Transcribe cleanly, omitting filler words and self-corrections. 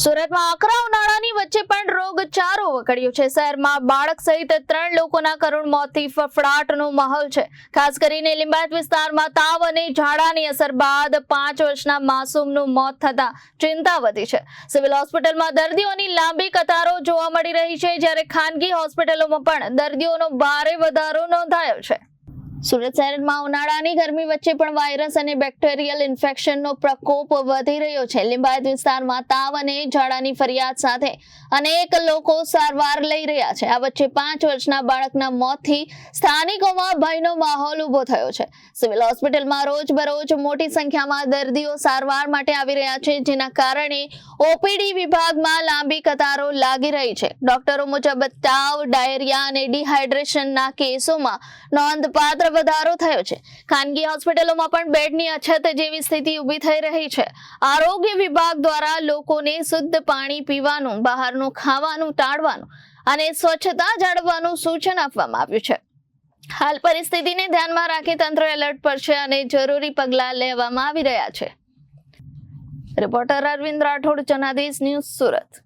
સુરતમાં આકરા ઉનાળાની વચ્ચે પણ રોગચાળો વકર્યો છે। શહેરમાં બાળક સહિત 3 લોકોના કરુણ મોતથી ફફડાટનો માહોલ છે। ખાસ કરીને લિંબાયત વિસ્તારમાં તાવ અને ઝાડાની અસર બાદ 5 વર્ષના માસૂમનું મોત થતા ચિંતા વધી છે। સિવિલ હોસ્પિટલમાં દર્દીઓની લાંબી કતારો જોવા મળી રહી છે, જ્યારે ખાનગી હોસ્પિટલોમાં પણ દર્દીઓનો ભારે વધારો નોંધાયો છે। સુરત શહેરમાં ઉનાળાની ગરમી વચ્ચે પણ વાયરસ અને બેક્ટેરિયલ ઇન્ફેક્શનનો પ્રકોપ વધી રહ્યો છે। લિંબાયત વિસ્તારમાં તાવ અને ઝાડાની ફરિયાદ સાથે અનેક લોકો સારવાર લઈ રહ્યા છે। આ વચ્ચે 5 વર્ષના બાળકના મોતથી સ્થાનિકોમાં ભયનો માહોલ ઊભો થયો છે। સિવિલ હોસ્પિટલમાં રોજબરોજ મોટી સંખ્યામાં દર્દીઓ સારવાર માટે આવી રહ્યા છે, જેના કારણે ઓપીડી વિભાગમાં લાંબી કતારો લાગી રહી છે। ડોક્ટરો મુજબ તાવ, ડાયરિયા અને ડિહાઇડ્રેશનના કેસોમાં નોંધપાત્ર વધારો થયો છે। ખાનગી હોસ્પિટલોમાં પણ બેડની અછત જેવી સ્થિતિ ઊભી થઈ રહી છે। આરોગ્ય વિભાગ દ્વારા લોકોને શુદ્ધ પાણી પીવાનું, બહારનું ખાવાનું ટાળવાનું અને સ્વચ્છતા જાળવવાનું સૂચન આપવામાં આવ્યું છે। હાલ પરિસ્થિતિને ધ્યાનમાં રાખી તંત્ર એલર્ટ પર છે અને જરૂરી પગલાં લેવામાં આવી રહ્યા છે। Reporter Arvind Rathod, Janadesh news, Surat.